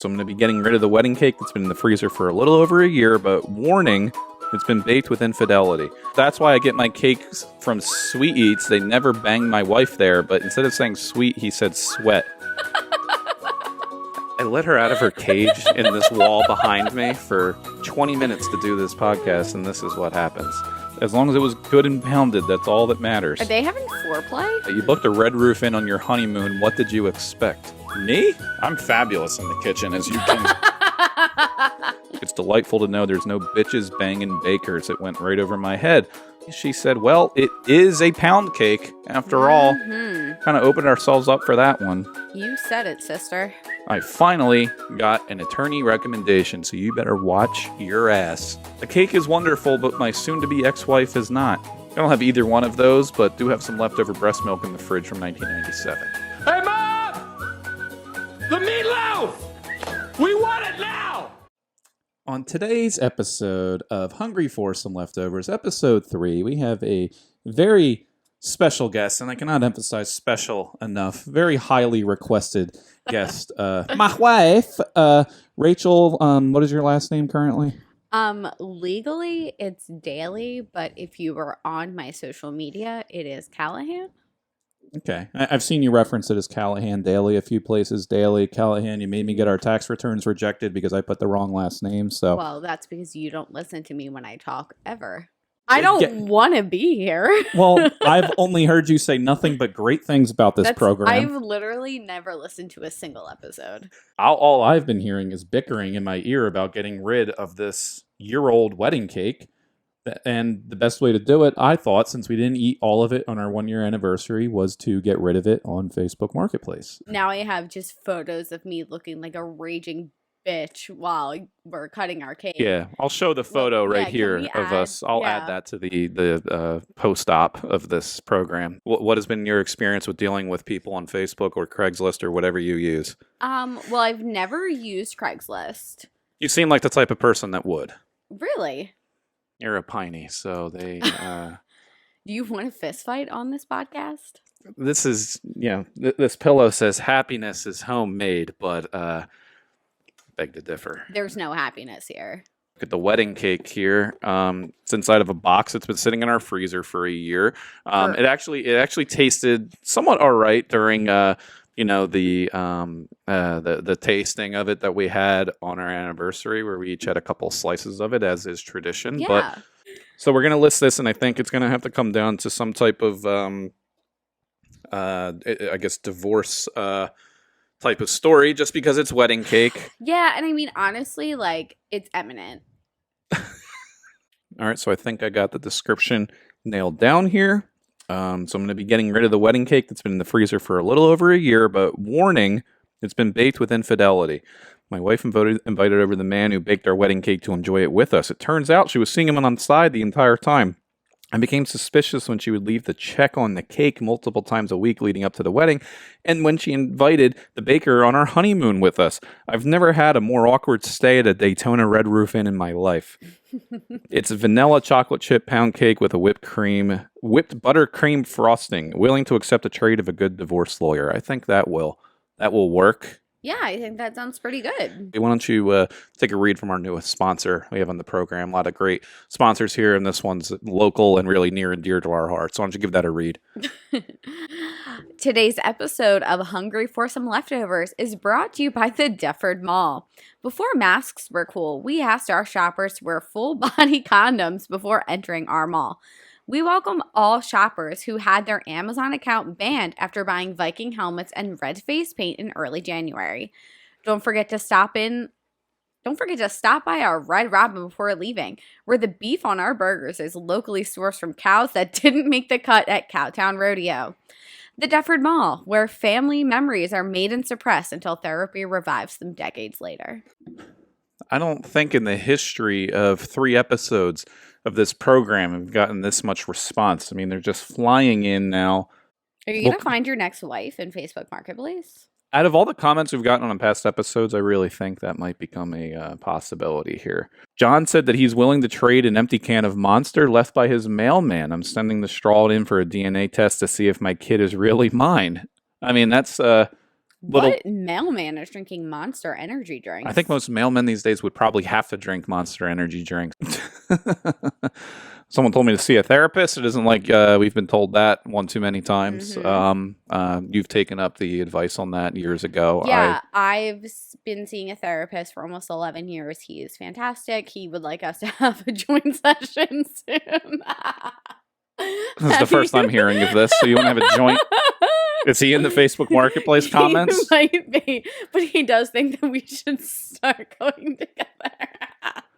So I'm going to be getting rid of the wedding cake that's been in the freezer for a little over a year, but warning, it's been baked with infidelity. That's why I get my cakes from Sweet Eats. They never banged my wife there, but instead of saying sweet, he said sweat. I let her out of her cage in this wall behind me for 20 minutes to do this podcast, and this is what happens. As long as it was good and pounded, that's all that matters. Are they having foreplay? You booked a red roof inn on your honeymoon. What did you expect? Me? I'm fabulous in the kitchen, as you can. It's delightful to know there's no bitches banging bakers. It went right over my head. She said, well, it is a pound cake, after all. Kind of opened ourselves up for that one. You said it, sister. I finally got an attorney recommendation, so you better watch your ass. The cake is wonderful, but my soon-to-be ex-wife is not. I don't have either one of those, but do have some leftover breast milk in the fridge from 1997. Hey, Mom! The meatloaf! We want it now! On today's episode of Hungry for Some Leftovers, episode 3, we have a very special guest, and I cannot emphasize special enough, very highly requested guest. My wife, Rachel, what is your last name currently? Legally, it's Daly, but if you were on my social media, it is Callahan. Okay. I've seen you reference it as Callahan Daily a few places. Daily, Callahan, you made me get our tax returns rejected because I put the wrong last name. So Well, that's because you don't listen to me when I talk, ever. I don't want to be here. Well, I've only heard you say nothing but great things about this program. I've literally never listened to a single episode. All I've been hearing is bickering in my ear about getting rid of this year-old wedding cake. And the best way to do it, I thought, since we didn't eat all of it on our 1-year anniversary, was to get rid of it on Facebook Marketplace. Now I have just photos of me looking like a raging bitch while we're cutting our cake. Yeah, I'll show the photo here of us. I'll add that to the post-op of this program. What has been your experience with dealing with people on Facebook or Craigslist or whatever you use? Well, I've never used Craigslist. You seem like the type of person that would. Really? You're a piney, so they... Do you want a fist fight on this podcast? This is, this pillow says happiness is homemade, but beg to differ. There's no happiness here. Look at the wedding cake here. It's inside of a box. It's been sitting in our freezer for a year. It actually tasted somewhat all right during the tasting of it that we had on our anniversary, where we each had a couple slices of it, as is tradition. Yeah. But so we're gonna list this, and I think it's gonna have to come down to some type of I guess divorce type of story, just because it's wedding cake. Yeah, and I mean, honestly, like, it's imminent. All right, so I think I got the description nailed down here. So I'm going to be getting rid of the wedding cake that's been in the freezer for a little over a year, but warning, it's been baked with infidelity. My wife invited over the man who baked our wedding cake to enjoy it with us. It turns out she was seeing him on the side the entire time. I became suspicious when she would leave the check on the cake multiple times a week leading up to the wedding, and when she invited the baker on our honeymoon with us. I've never had a more awkward stay at a Daytona Red Roof Inn in my life. It's a vanilla chocolate chip pound cake with a whipped buttercream frosting, willing to accept a trade of a good divorce lawyer. I think that will work. Yeah, I think that sounds pretty good. Why don't you take a read from our newest sponsor we have on the program? A lot of great sponsors here, and this one's local and really near and dear to our hearts. So why don't you give that a read? Today's episode of Hungry for Some Leftovers is brought to you by the Defford Mall. Before masks were cool, we asked our shoppers to wear full-body condoms before entering our mall. We welcome all shoppers who had their Amazon account banned after buying Viking helmets and red face paint in early January. Don't forget to stop by our Red Robin before leaving, where the beef on our burgers is locally sourced from cows that didn't make the cut at Cowtown Rodeo. The Defford Mall, where family memories are made and suppressed until therapy revives them decades later. I don't think in the history of 3 episodes of this program have gotten this much response. I mean, they're just flying in now. Are you going to find your next wife in Facebook Marketplace? Out of all the comments we've gotten on past episodes, I really think that might become a possibility here. John said that he's willing to trade an empty can of Monster left by his mailman. I'm sending the straw in for a DNA test to see if my kid is really mine. I mean, that's Little. What mailman is drinking Monster energy drinks? I think most mailmen these days would probably have to drink Monster Energy drinks. Someone told me to see a therapist. It isn't like we've been told that one too many times. You've taken up the advice on that years ago. Yeah, I've been seeing a therapist for almost 11 years. He is fantastic. He would like us to have a joint session soon. This is the first I'm hearing of this. So you want to have a joint? Is he in the Facebook Marketplace comments? He might be, but he does think that we should start going together.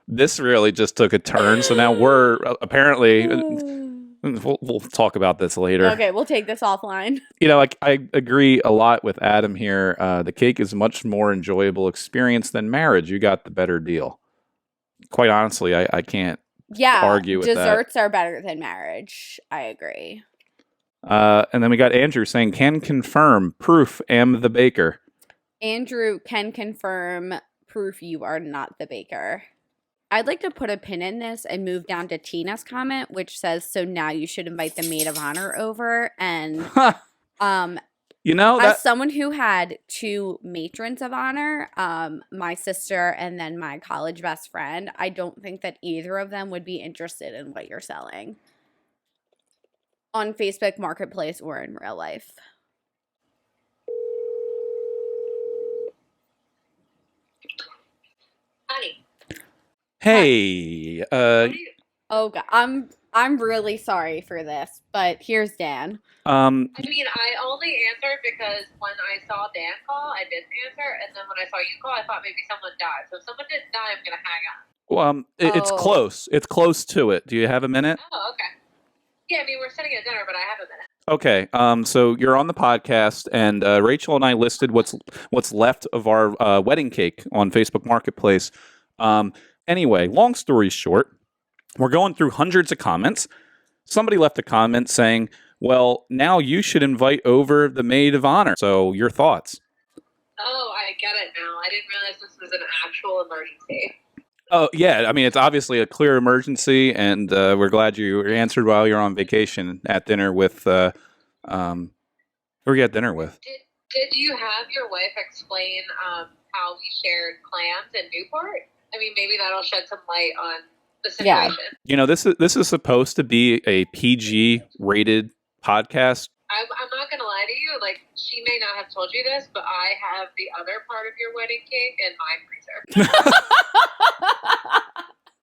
This really just took a turn. So now we're apparently. We'll talk about this later. Okay, we'll take this offline. You know, I agree a lot with Adam here. The cake is a much more enjoyable experience than marriage. You got the better deal. Quite honestly, I can't argue with that. Desserts are better than marriage. I agree. And then we got Andrew saying, can confirm, proof, am the baker. Andrew can confirm, proof you are not the baker. I'd like to put a pin in this and move down to Tina's comment, which says, so now you should invite the maid of honor over. And you know, as someone who had 2 matrons of honor, my sister and then my college best friend, I don't think that either of them would be interested in what you're selling on Facebook Marketplace or in real life. Honey. Hey, Oh God, I'm really sorry for this, but here's Dan. I mean, I only answered because when I saw Dan call, I didn't answer, and then when I saw you call, I thought maybe someone died. So if someone didn't die, I'm gonna hang up. It's close. It's close to it. Do you have a minute? Oh, okay. Yeah, I mean, we're sitting at dinner, but I have a minute. Okay. So you're on the podcast, and Rachel and I listed what's left of our wedding cake on Facebook Marketplace. Anyway, long story short, we're going through hundreds of comments. Somebody left a comment saying, well, now you should invite over the maid of honor. So your thoughts? Oh, I get it now. I didn't realize this was an actual emergency. Oh, yeah. I mean, it's obviously a clear emergency, and we're glad you answered while you're on vacation at dinner with, who were you at dinner with? Did you have your wife explain how we shared clams in Newport? I mean, maybe that'll shed some light on the situation. Yeah. You know, this is supposed to be a PG rated podcast. I'm not going to lie to you. Like, she may not have told you this, but I have the other part of your wedding cake in my freezer.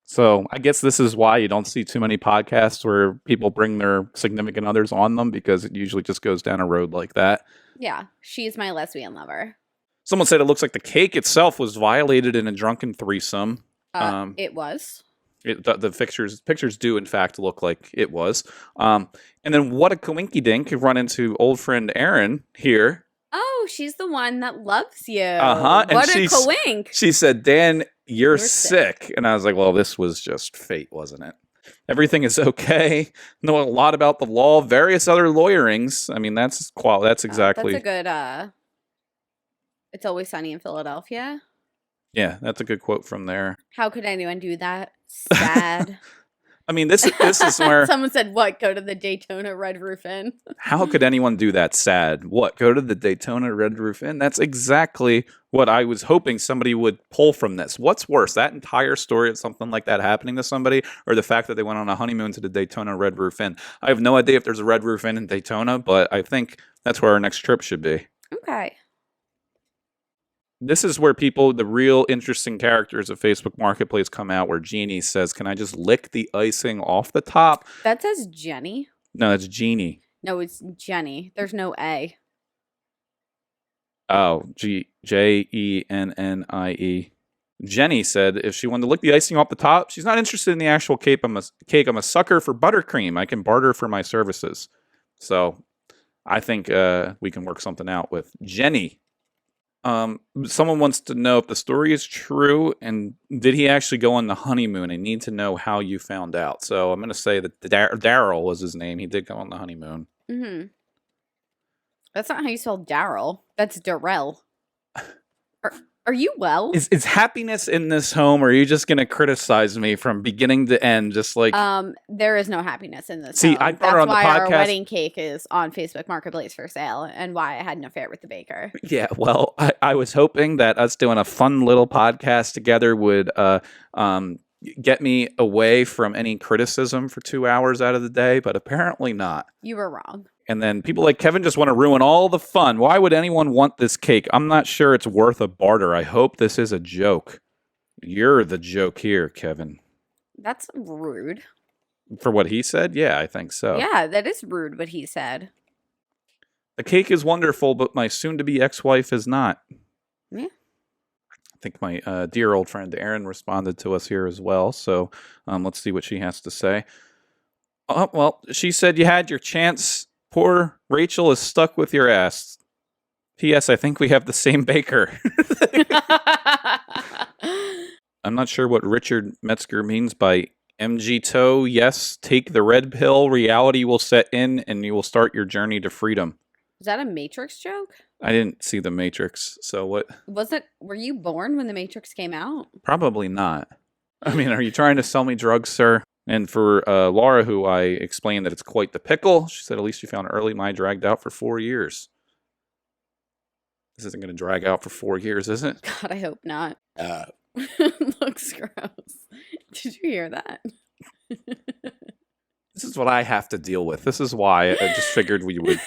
So I guess this is why you don't see too many podcasts where people bring their significant others on them, because it usually just goes down a road like that. Yeah, she's my lesbian lover. Someone said it looks like the cake itself was violated in a drunken threesome. It was. The pictures do in fact look like it was. And then what a coinky-dink, run into old friend Erin here. Oh, she's the one that loves you. And what a coink. She said, Dan, you're sick. And I was like, well, this was just fate, wasn't it? Everything is okay. Know a lot about the law, various other lawyerings. I mean, that's exactly. That's a good, It's Always Sunny in Philadelphia. Yeah, that's a good quote from there. How could anyone do that? Sad. I mean, this is where someone said, "What? Go to the Daytona Red Roof Inn." How could anyone do that? Sad. What? Go to the Daytona Red Roof Inn? That's exactly what I was hoping somebody would pull from this. What's worse, that entire story of something like that happening to somebody, or the fact that they went on a honeymoon to the Daytona Red Roof Inn? I have no idea if there's a Red Roof Inn in Daytona, but I think that's where our next trip should be. Okay. This is where the real interesting characters of Facebook Marketplace come out, where Jeannie says, can I just lick the icing off the top? That says Jenny. No, that's Jeannie. No, it's Jenny. There's no A. Oh, Jennie. Jenny said if she wanted to lick the icing off the top, she's not interested in the actual cake. I'm a sucker for buttercream. I can barter for my services. So I think we can work something out with Jenny. Someone wants to know if the story is true and did he actually go on the honeymoon? I need to know how you found out. So I'm going to say that Daryl was his name. He did go on the honeymoon. Mm-hmm. That's not how you spell Daryl. That's Darrell. Are you well? Is happiness in this home, or are you just going to criticize me from beginning to end? Just like there is no happiness in this. See, home. I brought her on the That's why podcast. our wedding cake is on Facebook Marketplace for sale, and why I had an affair with the baker. Yeah, well, I was hoping that us doing a fun little podcast together would get me away from any criticism for 2 hours out of the day, but apparently not. You were wrong. And then people like Kevin just want to ruin all the fun. Why would anyone want this cake? I'm not sure it's worth a barter. I hope this is a joke. You're the joke here, Kevin. That's rude. For what he said? Yeah, I think so. Yeah, that is rude what he said. The cake is wonderful, but my soon-to-be ex-wife is not. Yeah. I think my dear old friend Erin responded to us here as well. So let's see what she has to say. Well, she said you had your chance. Poor Rachel is stuck with your ass. P.S. I think we have the same baker. I'm not sure what Richard Metzger means by MG Toe. Yes, take the red pill. Reality will set in, and you will start your journey to freedom. Is that a Matrix joke? I didn't see the Matrix, so what? Were you born when the Matrix came out? Probably not. I mean, are you trying to sell me drugs, sir? And for Laura, who I explained that it's quite the pickle, she said, at least you found early. Mine dragged out for 4 years. This isn't going to drag out for 4 years, is it? God, I hope not. Looks gross. Did you hear that? This is what I have to deal with. This is why I just figured we would.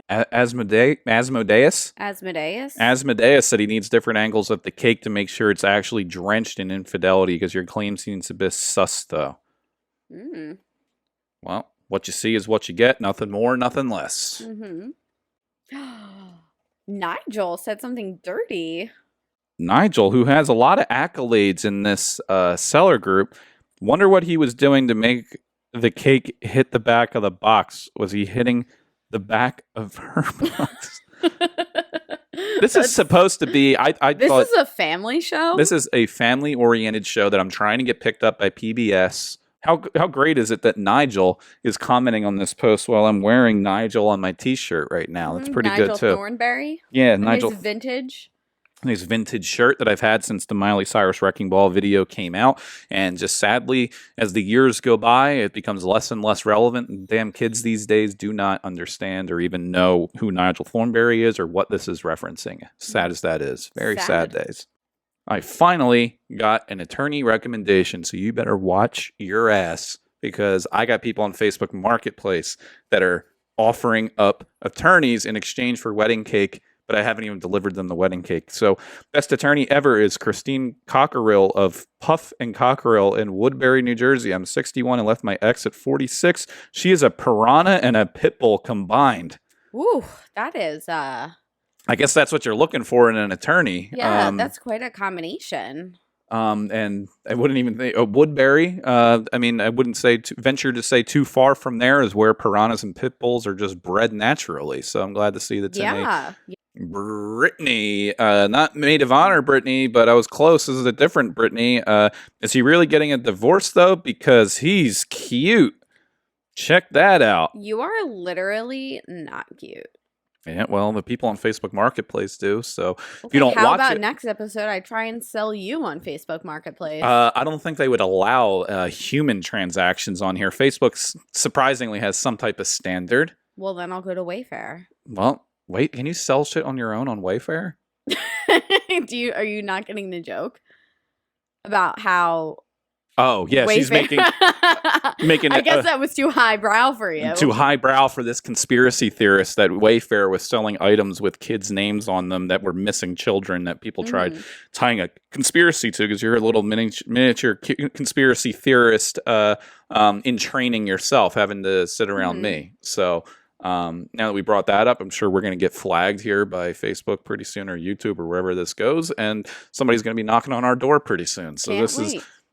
Asmodeus said he needs different angles of the cake to make sure it's actually drenched in infidelity, because your claim seems a bit sus, though. Well, what you see is what you get. Nothing more, nothing less. Nigel said something dirty. Nigel, who has a lot of accolades in this seller group, wonder what he was doing to make the cake hit the back of the box. Was he hitting the back of her box? This is supposed to be. This is a family show. This is a family-oriented show that I'm trying to get picked up by PBS. How great is it that Nigel is commenting on this post while I'm wearing Nigel on my T-shirt right now? That's pretty good too. Nigel Thornberry. Yeah, and Nigel. His vintage. His vintage shirt that I've had since the Miley Cyrus Wrecking Ball video came out. And just sadly, as the years go by, it becomes less and less relevant. And damn kids these days do not understand or even know who Nigel Thornberry is or what this is referencing. Sad as that is. Very sad days. I finally got an attorney recommendation, so you better watch your ass, because I got people on Facebook Marketplace that are offering up attorneys in exchange for wedding cake, but I haven't even delivered them the wedding cake. So best attorney ever is Christine Cockerill of Puff and Cockerill in Woodbury, New Jersey. I'm 61 and left my ex at 46. She is a piranha and a pit bull combined. Ooh, that is... I guess that's what you're looking for in an attorney. Yeah, that's quite a combination. And I wouldn't even think Woodbury. I mean, I wouldn't venture to say too far from there is where piranhas and pit bulls are just bred naturally. So I'm glad to see that's in a Brittany, not maid of honor Brittany, but I was close. This is a different Brittany. Is he really getting a divorce though? Because he's cute. Check that out. You are literally not cute. Yeah, well, the people on Facebook Marketplace do. So if you don't watch it, how about next episode I try and sell you on Facebook Marketplace? I don't think they would allow human transactions on here. Facebook surprisingly has some type of standard. Well, then I'll go to Wayfair. Well, wait, can you sell shit on your own on Wayfair? Are you not getting the joke about how? Oh, yeah, Wayfair. She's making I guess that was too highbrow for you. Too highbrow for this conspiracy theorist that Wayfair was selling items with kids' names on them that were missing children that people tried tying a conspiracy to, because you're a little miniature conspiracy theorist in training yourself, having to sit around me. So now that we brought that up, I'm sure we're going to get flagged here by Facebook pretty soon, or YouTube, or wherever this goes, and somebody's going to be knocking on our door pretty soon. So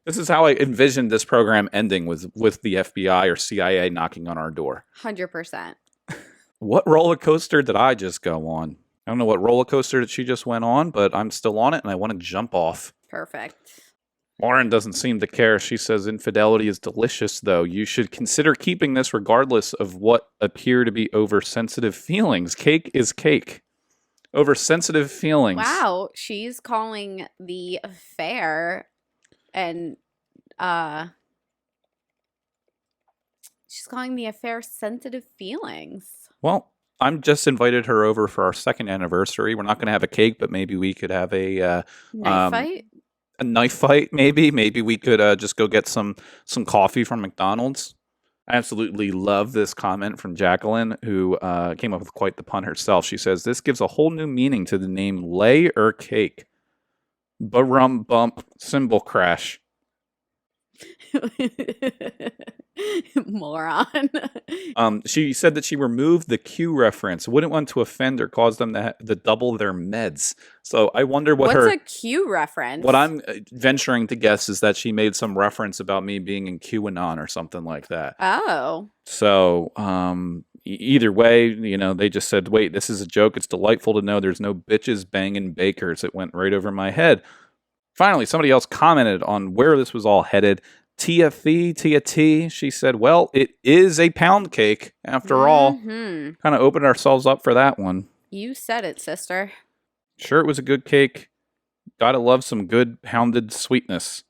This is how I envisioned this program ending, with the FBI or CIA knocking on our door. 100%. What roller coaster did I just go on? I don't know what roller coaster that she just went on, but I'm still on it and I want to jump off. Perfect. Lauren doesn't seem to care. She says infidelity is delicious, though. You should consider keeping this regardless of what appear to be oversensitive feelings. Cake is cake. over sensitive feelings. Wow, she's calling the affair and she's calling the affair sensitive feelings. Well, I'm just invited her over for our second anniversary. We're not going to have a cake, but maybe we could have Knife fight? a knife fight. Maybe we could just go get some coffee from McDonald's. I absolutely love this comment from Jacqueline, who came up with quite the pun herself. She says, this gives a whole new meaning to the name Lay or Cake. Barum bump cymbal crash. Moron. She said that she removed the Q reference. Wouldn't want to offend or cause them to double their meds. So I wonder What's a Q reference? What I'm venturing to guess is that she made some reference about me being in QAnon or something like that. Oh. So either way, you know, they just said, wait, this is a joke. It's delightful to know there's no bitches banging bakers. It went right over my head. Finally, somebody else commented on where this was all headed. Tia T, she said, well, it is a pound cake after all. Kind of opened ourselves up for that one. You said it, sister. Sure, it was a good cake. Gotta love some good pounded sweetness.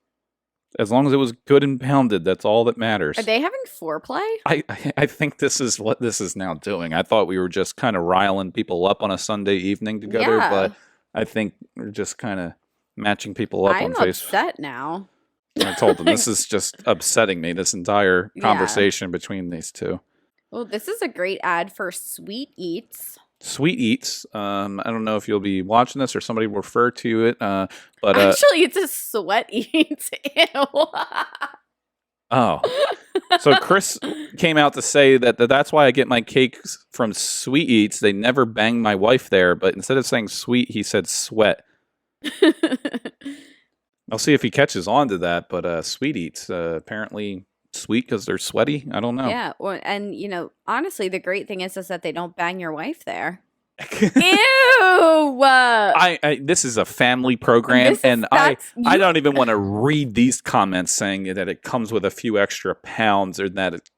As long as it was good and pounded, that's all that matters. Are they having foreplay? I think this is what this is now doing. I thought we were just kind of riling people up on a Sunday evening together, but I think we're just kind of matching people up on Facebook. I'm upset now. I told them this is just upsetting me, this entire conversation between these two. Well, this is a great ad for Sweet Eats. Sweet Eats. I don't know if you'll be watching this or somebody will refer to it, but actually, it's a Sweat Eats. Ew. Oh. So Chris came out to say that's why I get my cakes from Sweet Eats. They never bang my wife there, but instead of saying sweet, he said sweat. I'll see if he catches on to that, but Sweet Eats, apparently sweet because they're sweaty. I don't know. Yeah, well, and you know, honestly, the great thing is that they don't bang your wife there. Ew! This is a family program, and I don't even want to read these comments saying that it comes with a few extra pounds or that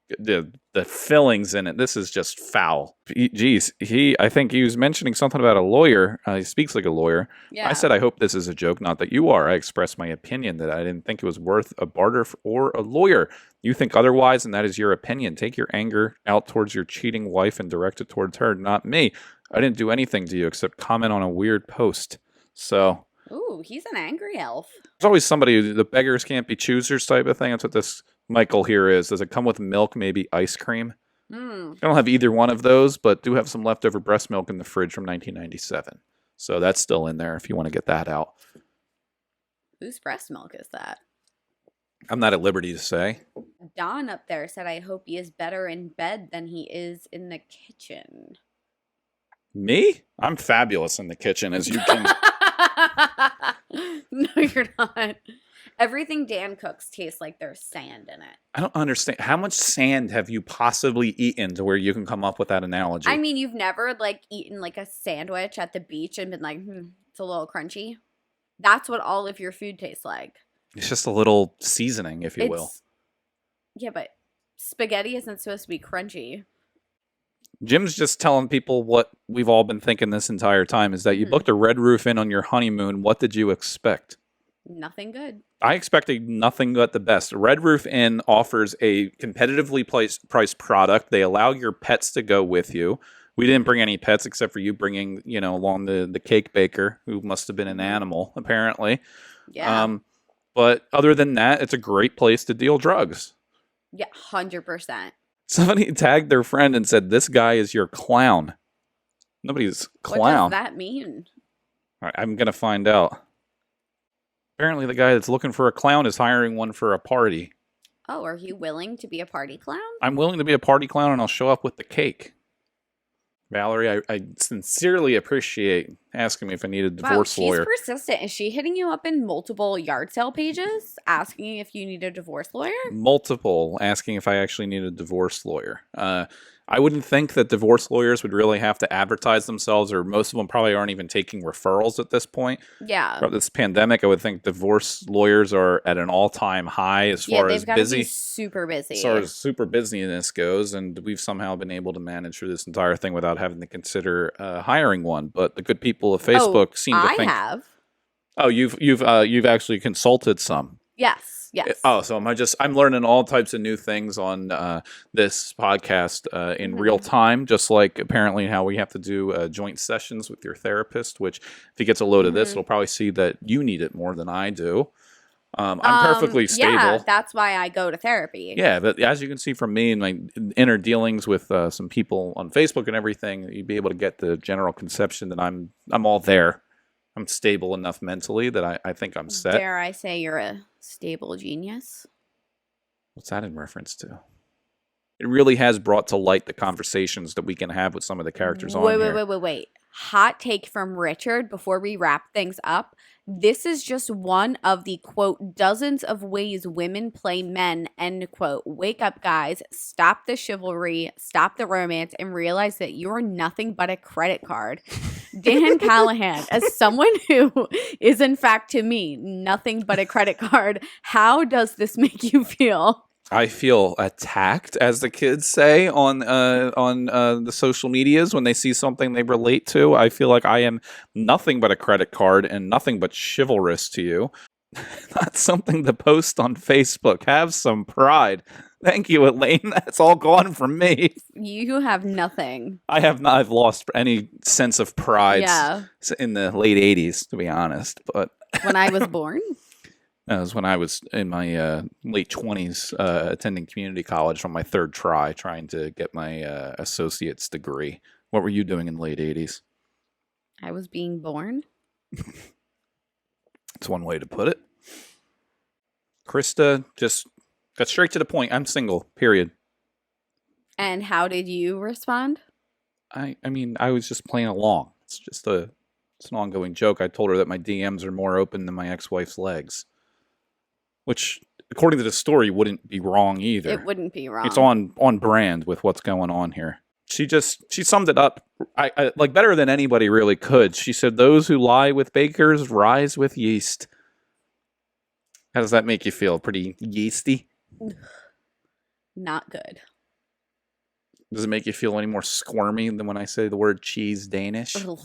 the fillings in it. This is just foul. Geez, I think he was mentioning something about a lawyer. He speaks like a lawyer. Yeah. I said, I hope this is a joke, not that you are. I expressed my opinion that I didn't think it was worth a barter or a lawyer. You think otherwise, and that is your opinion. Take your anger out towards your cheating wife and direct it towards her, not me. I didn't do anything to you except comment on a weird post. So. Ooh, he's an angry elf. There's always somebody, the beggars can't be choosers type of thing. That's what this Michael here is. Does it come with milk, maybe ice cream? I don't have either one of those, but do have some leftover breast milk in the fridge from 1997. So that's still in there if you want to get that out. Whose breast milk is that? I'm not at liberty to say. Don up there said, I hope he is better in bed than he is in the kitchen. Me? I'm fabulous in the kitchen, as you can. No, you're not. Everything Dan cooks tastes like there's sand in it. I don't understand. How much sand have you possibly eaten to where you can come up with that analogy? I mean, you've never eaten a sandwich at the beach and been like, it's a little crunchy. That's what all of your food tastes like. It's just a little seasoning, if you will. Yeah, but spaghetti isn't supposed to be crunchy. Jim's just telling people what we've all been thinking this entire time is that you booked a Red Roof Inn on your honeymoon. What did you expect? Nothing good. I expected nothing but the best. Red Roof Inn offers a competitively priced product. They allow your pets to go with you. We didn't bring any pets except for you bringing, along the cake baker, who must have been an animal, apparently. Yeah. But other than that, it's a great place to deal drugs. Yeah, 100%. Somebody tagged their friend and said, this guy is your clown. Nobody's clown. What does that mean? All right, I'm going to find out. Apparently the guy that's looking for a clown is hiring one for a party. Oh, are you willing to be a party clown? I'm willing to be a party clown, and I'll show up with the cake. Valerie, I sincerely appreciate asking me if I need a Wow, divorce she's lawyer. persistent. Is she hitting you up in multiple yard sale pages asking if you need a divorce lawyer? Multiple asking if I actually need a divorce lawyer. I wouldn't think that divorce lawyers would really have to advertise themselves, or most of them probably aren't even taking referrals at this point. Yeah. Throughout this pandemic, I would think divorce lawyers are at an all-time high as far as they've got to busy. be super busy. As far as super busyness goes, and we've somehow been able to manage through this entire thing without having to consider hiring one. But the good people of Facebook seem to think. I have. Oh, you've actually consulted some. Yes. Yes. Oh, so I'm learning all types of new things on this podcast in real time, just like apparently how we have to do joint sessions with your therapist, which if he gets a load of this, it'll probably see that you need it more than I do. I'm perfectly stable. Yeah, that's why I go to therapy. Yeah, but as you can see from me and my inner dealings with some people on Facebook and everything, you'd be able to get the general conception that I'm all there. I'm stable enough mentally that I think I'm set. Dare I say you're a stable genius? What's that in reference to? It really has brought to light the conversations that we can have with some of the characters on here. Wait. Hot take from Richard before we wrap things up. This is just one of the, quote, dozens of ways women play men, end quote. Wake up, guys. Stop the chivalry, stop the romance, and realize that you're nothing but a credit card. Dan Callahan, as someone who is, in fact, to me, nothing but a credit card, how does this make you feel? I feel attacked, as the kids say on the social medias when they see something they relate to. I feel like I am nothing but a credit card and nothing but chivalrous to you. Not something to post on Facebook. Have some pride. Thank you, Elaine. That's all gone from me. You have nothing. I have not. I've lost any sense of pride in the late 80s, to be honest. But when I was born? That was when I was in my late 20s, attending community college on my third try, trying to get my associate's degree. What were you doing in the late 80s? I was being born. That's one way to put it. Krista just got straight to the point. I'm single, period. And how did you respond? I mean, I was just playing along. It's an ongoing joke. I told her that my DMs are more open than my ex-wife's legs. Which, according to the story, wouldn't be wrong either. It wouldn't be wrong. It's on brand with what's going on here. She summed it up I like better than anybody really could. She said, "Those who lie with bakers rise with yeast." How does that make you feel? Pretty yeasty? Not good. Does it make you feel any more squirmy than when I say the word cheese Danish? Ugh.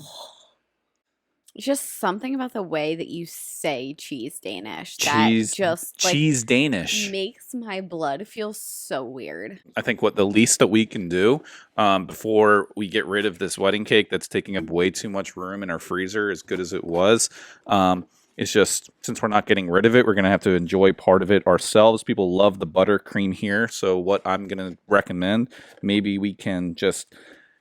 Just something about the way that you say cheese Danish cheese Danish makes my blood feel so weird. I think what the least that we can do before we get rid of this wedding cake that's taking up way too much room in our freezer, as good as it was, is just, since we're not getting rid of it, we're going to have to enjoy part of it ourselves. People love the buttercream here, so what I'm going to recommend, maybe we can just,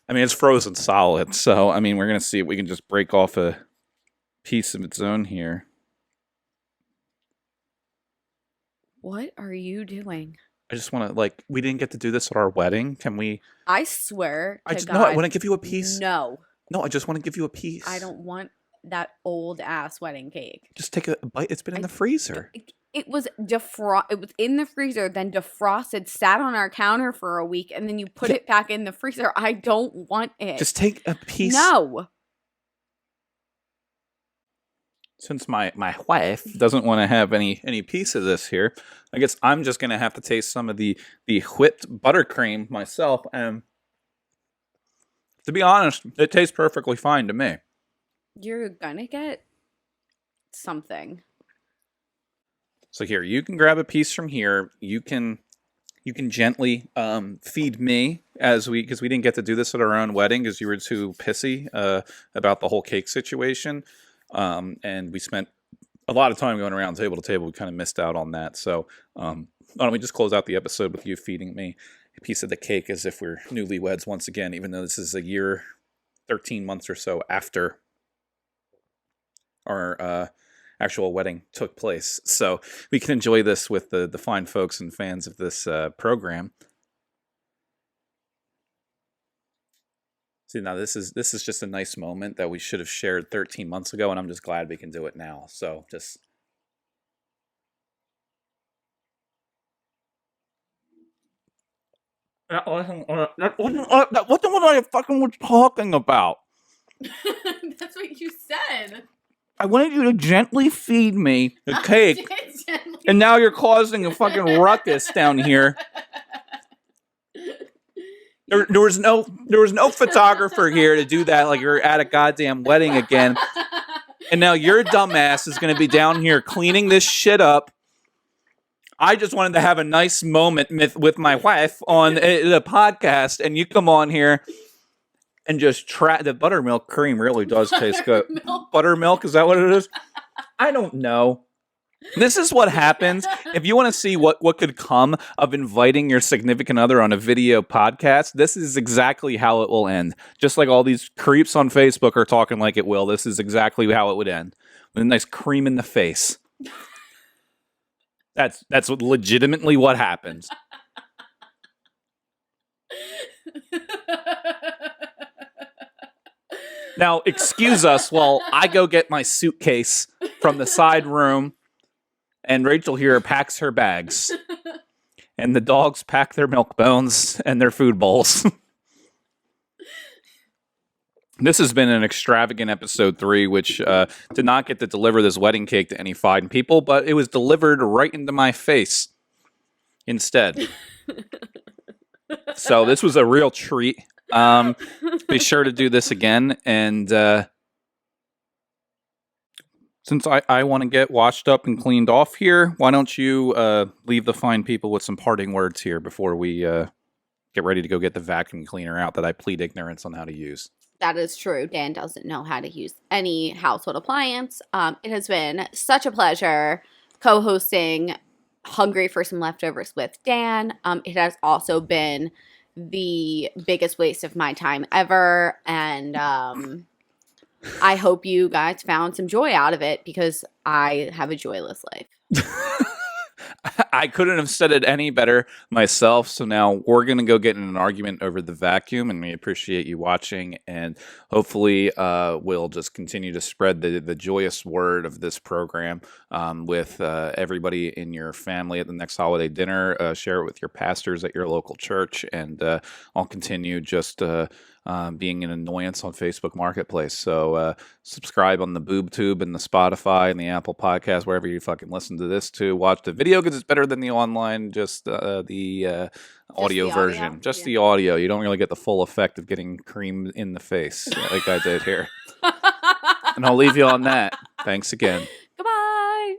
I mean, it's frozen solid, so I mean, we're going to see if we can just break off a piece of its own here. What are you doing? I just want to, we didn't get to do this at our wedding. Can we? I swear to God. No, I want to give you a piece. No, I just want to give you a piece. I don't want that old ass wedding cake. Just take a bite. It's been in the freezer. It was It was in the freezer, then defrosted, sat on our counter for a week, and then you put it back in the freezer. I don't want it. Just take a piece. No. Since my wife doesn't want to have any piece of this here, I guess I'm just going to have to taste some of the whipped buttercream myself. And to be honest, it tastes perfectly fine to me. You're going to get something. So here, you can grab a piece from here. You can gently feed me because we didn't get to do this at our own wedding because you were too pissy about the whole cake situation. And we spent a lot of time going around table to table. We kind of missed out on that. So why don't we just close out the episode with you feeding me a piece of the cake as if we're newlyweds once again, even though this is a year, 13 months or so after our actual wedding took place. So we can enjoy this with the fine folks and fans of this program. See, now this is just a nice moment that we should have shared 13 months ago, and I'm just glad we can do it now. So just. That wasn't what I fucking was talking about. That's what you said. I wanted you to gently feed me the cake, and now you're causing a fucking ruckus down here. There was no photographer here to do that. Like you're at a goddamn wedding again, and now your dumbass is going to be down here cleaning this shit up. I just wanted to have a nice moment with my wife on the podcast, and you come on here and just try. The buttermilk cream really does taste good. Buttermilk, is that what it is? I don't know. This is what happens if you want to see what could come of inviting your significant other on a video podcast. This is exactly how it will end. Just like all these creeps on Facebook are talking like it will. This is exactly how it would end. With a nice cream in the face. That's legitimately what happens. Now, excuse us while I go get my suitcase from the side room, and Rachel here packs her bags, and the dogs pack their milk bones and their food bowls. This has been an extravagant episode 3, which did not get to deliver this wedding cake to any fine people, but it was delivered right into my face instead. So this was a real treat. Be sure to do this again, and since I want to get washed up and cleaned off here, why don't you leave the fine people with some parting words here before we get ready to go get the vacuum cleaner out that I plead ignorance on how to use. That is true. Dan doesn't know how to use any household appliance. It has been such a pleasure co-hosting Hungry for Some Leftovers with Dan. It has also been the biggest waste of my time ever. And I hope you guys found some joy out of it because I have a joyless life. I couldn't have said it any better myself. So now we're going to go get in an argument over the vacuum, and we appreciate you watching. And hopefully we'll just continue to spread the joyous word of this program with everybody in your family at the next holiday dinner. Share it with your pastors at your local church. And I'll continue just being an annoyance on Facebook Marketplace. So subscribe on the BoobTube and the Spotify and the Apple Podcast, wherever you fucking listen to this to. Watch the video because it's better than the online, just the audio version. Just the audio. You don't really get the full effect of getting cream in the face like I did here. And I'll leave you on that. Thanks again. Goodbye.